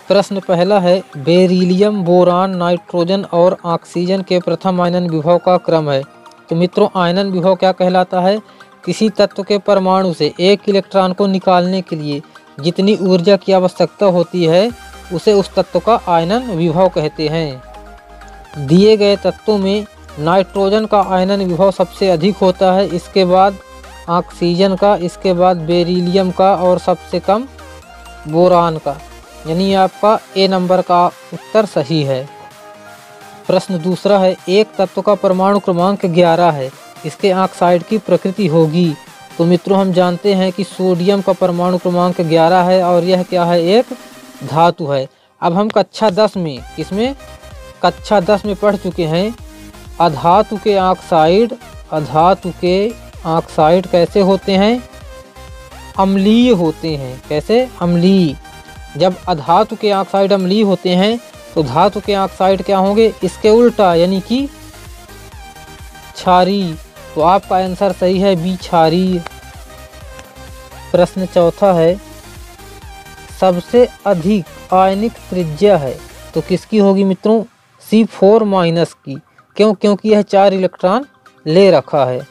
प्रश्न पहला है, बेरिलियम, बोरान, नाइट्रोजन और ऑक्सीजन के प्रथम आयनन विभव का क्रम है। तो मित्रों, आयनन विभव क्या कहलाता है? किसी तत्व के परमाणु से एक इलेक्ट्रॉन को निकालने के लिए जितनी ऊर्जा की आवश्यकता होती है उसे उस तत्व का आयनन विभव कहते हैं। दिए गए तत्वों में नाइट्रोजन का आयनन विभव सबसे अधिक होता है, इसके बाद ऑक्सीजन का, इसके बाद बेरिलियम का और सबसे कम बोरान का। यानी आपका ए नंबर का उत्तर सही है। प्रश्न दूसरा है, एक तत्व का परमाणु क्रमांक 11 है, इसके ऑक्साइड की प्रकृति होगी। तो मित्रों, हम जानते हैं कि सोडियम का परमाणु क्रमांक 11 है और यह क्या है? एक धातु है। अब हम कक्षा 10 में, किसमें? कक्षा 10 में पढ़ चुके हैं, अधातु के ऑक्साइड कैसे होते हैं? अम्लीय होते हैं। कैसे? अम्लीय। जब अधातु के ऑक्साइड अम्लीय होते हैं तो धातु के ऑक्साइड क्या होंगे? इसके उल्टा, यानी कि क्षारीय। तो आपका आंसर सही है बी, क्षारीय। प्रश्न चौथा है, सबसे अधिक आयनिक त्रिज्या है, तो किसकी होगी मित्रों? C4- की। क्यों? क्योंकि यह 4 इलेक्ट्रॉन ले रखा है।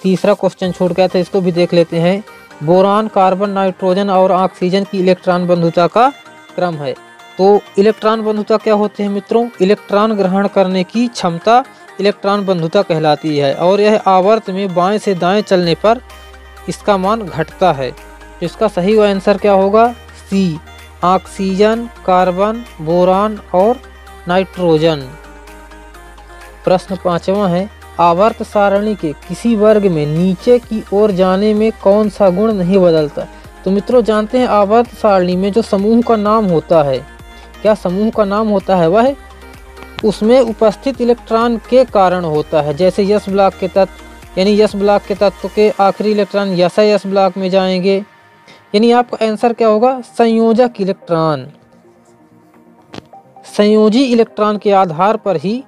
तीसरा क्वेश्चन छूट गया था, इसको भी देख लेते हैं। बोरान, कार्बन, नाइट्रोजन और ऑक्सीजन की इलेक्ट्रॉन बंधुता का क्रम है। तो इलेक्ट्रॉन बंधुता क्या होते हैं मित्रों? इलेक्ट्रॉन ग्रहण करने की क्षमता इलेक्ट्रॉन बंधुता कहलाती है और यह आवर्त में बाएं से दाएं चलने पर इसका मान घटता है। तो इसका सही आंसर क्या होगा? सी, ऑक्सीजन, कार्बन, बोरान और नाइट्रोजन। प्रश्न पांचवा है, आवर्त सारणी के किसी वर्ग में नीचे की ओर जाने में कौन सा गुण नहीं बदलता? तो मित्रों, जानते हैं आवर्त सारणी में जो समूह का नाम होता है, क्या समूह का नाम होता है? वह उसमें उपस्थित इलेक्ट्रॉन के कारण होता है। जैसे यस ब्लॉक के तत्व, यानी यस ब्लॉक के तत्व के आखिरी इलेक्ट्रॉन यस ब्लॉक में जाएंगे। यानी आपका आंसर क्या होगा? संयोजक इलेक्ट्रॉन। संयोजी इलेक्ट्रॉन के आधार पर ही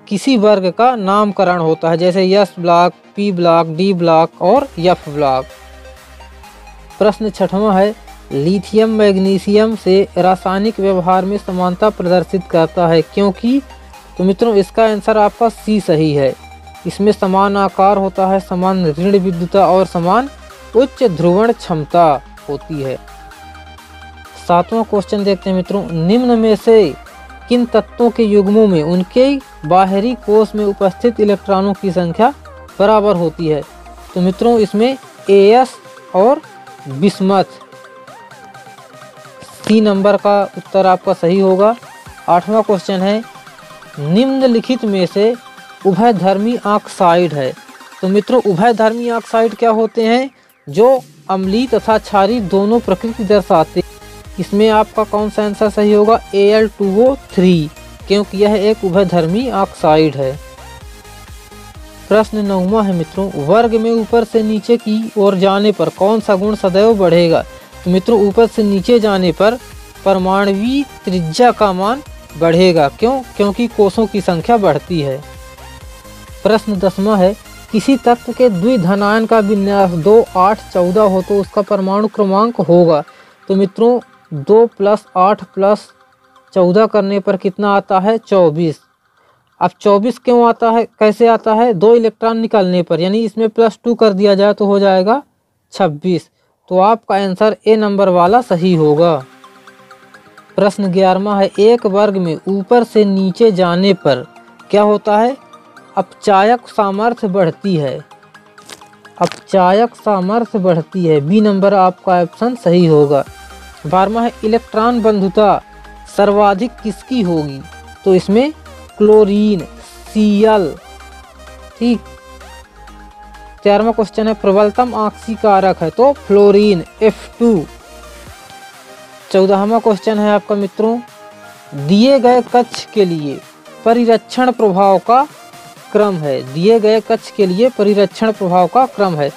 किसी वर्ग का नामकरण होता है, जैसे yes block, P block, D block और एफ ब्लॉक। प्रश्न छठवां है, लिथियम मैग्नीशियम से रासायनिक व्यवहार में समानता प्रदर्शित करता है, क्योंकि? तो मित्रों, इसका आंसर आपका सी सही है। इसमें समान आकार होता है, समान ऋण विद्युता और समान उच्च ध्रुवण क्षमता होती है। सातवां क्वेश्चन देखते हैं मित्रों, निम्न में से किन तत्वों के युग्मों में उनके बाहरी कोश में उपस्थित इलेक्ट्रॉनों की संख्या बराबर होती है? तो मित्रों, इसमें एस और बिस्मथ। सी नंबर का उत्तर आपका सही होगा। आठवां क्वेश्चन है, निम्नलिखित में से उभयधर्मी ऑक्साइड है। तो मित्रों, उभयधर्मी ऑक्साइड क्या होते हैं? जो अम्लीय तथा क्षारीय दोनों प्रकृति दर्शाते। इसमें आपका कौन सा आंसर सही होगा? Al2O3, क्योंकि यह एक उभयधर्मी ऑक्साइड है। प्रश्न 9वां है मित्रों, वर्ग में ऊपर से नीचे की ओर जाने पर कौन सा गुण सदैव बढ़ेगा? तो मित्रों, ऊपर से नीचे जाने पर परमाणुवीय त्रिज्या का मान बढ़ेगा। क्यों? क्योंकि कोषों की संख्या बढ़ती है। प्रश्न 10वां है, किसी तत्व के द्विधनायन का विन्यास 2, 8, 14 हो तो उसका परमाणु क्रमांक होगा। तो मित्रों, 2 + 8 + 14 करने पर कितना आता है? 24। अब 24 क्यों आता है? कैसे आता है? 2 इलेक्ट्रॉन निकालने पर, यानी इसमें +2 कर दिया जाए तो हो जाएगा 26। तो आपका आंसर ए नंबर वाला सही होगा। प्रश्न 11वां है, एक वर्ग में ऊपर से नीचे जाने पर क्या होता है? अपचायक सामर्थ्य बढ़ती है। अपचायक सामर्थ्य बढ़ती है। बी नंबर आपका ऑप्शन सही होगा। 12वां है, इलेक्ट्रॉन बंधुता सर्वाधिक किसकी होगी? तो इसमें क्लोरीन, Cl। ठीक। 13वां क्वेश्चन है, प्रबलतम ऑक्सीकारक है, तो फ्लोरीन, F2। 14वां क्वेश्चन है आपका मित्रों, दिए गए कक्ष के लिए परिरक्षण प्रभाव का क्रम है। दिए गए कक्ष के लिए परिरक्षण प्रभाव का क्रम है।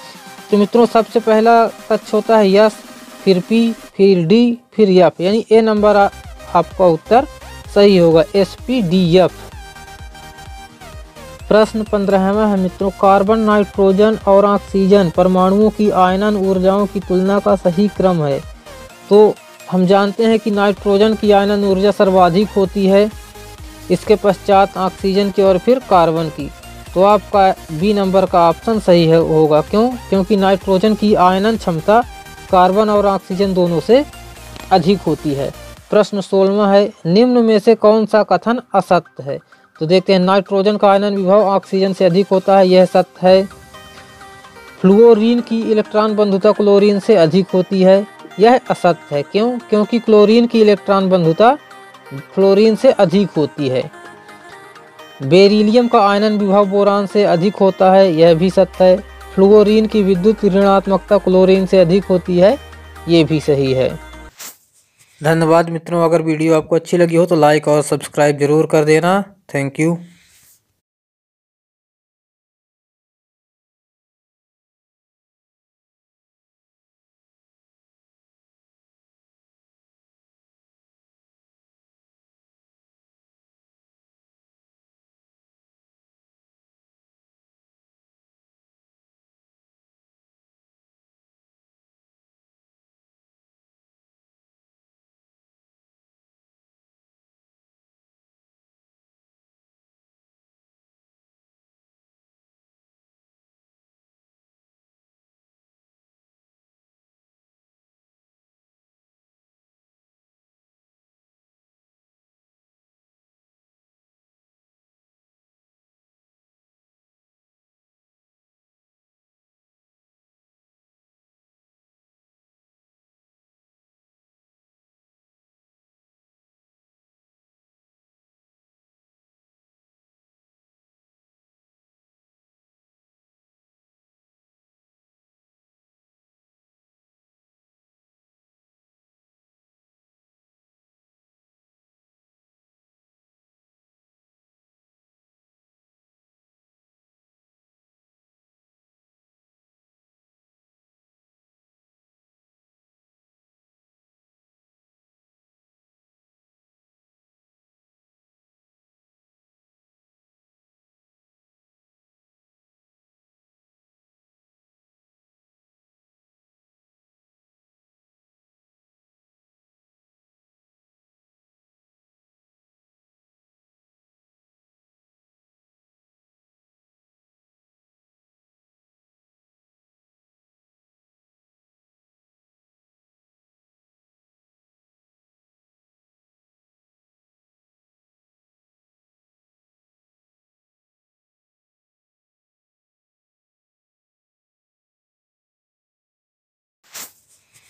तो मित्रों, सबसे पहला कक्ष होता है यस, फिर पी, फिर डी, फिर एफ, यानी ए नंबर आपका उत्तर सही होगा, SPDF। प्रश्न 15वां है मित्रों, कार्बन, नाइट्रोजन और ऑक्सीजन परमाणुओं की आयनन ऊर्जाओं की तुलना का सही क्रम है। तो हम जानते हैं कि नाइट्रोजन की आयनन ऊर्जा सर्वाधिक होती है, इसके पश्चात ऑक्सीजन की और फिर कार्बन की। तो आपका बी नंबर का ऑप्शन सही है होगा। क्यों? क्योंकि नाइट्रोजन की आयनन क्षमता कार्बन और ऑक्सीजन दोनों से अधिक होती है। प्रश्न 16वां है, निम्न में से कौन सा कथन असत्य है? तो देखते हैं, नाइट्रोजन का आयनन विभव ऑक्सीजन से अधिक होता है, यह सत्य है। फ्लूओरीन की इलेक्ट्रॉन बंधुता क्लोरीन से अधिक होती है, यह असत्य है। क्यों? क्योंकि क्लोरीन की इलेक्ट्रॉन बंधुता फ्लोरीन से अधिक होती है। बेरिलियम का आयनन विभव बोरान से अधिक होता है, यह भी सत्य है। फ्लूओरीन की विद्युत ऋणात्मकता क्लोरीन से अधिक होती है, ये भी सही है। धन्यवाद मित्रों, अगर वीडियो आपको अच्छी लगी हो तो लाइक और सब्सक्राइब जरूर कर देना। Thank you.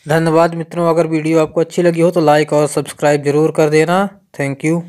धन्यवाद मित्रों, अगर वीडियो आपको अच्छी लगी हो तो लाइक और सब्सक्राइब जरूर कर देना। Thank you.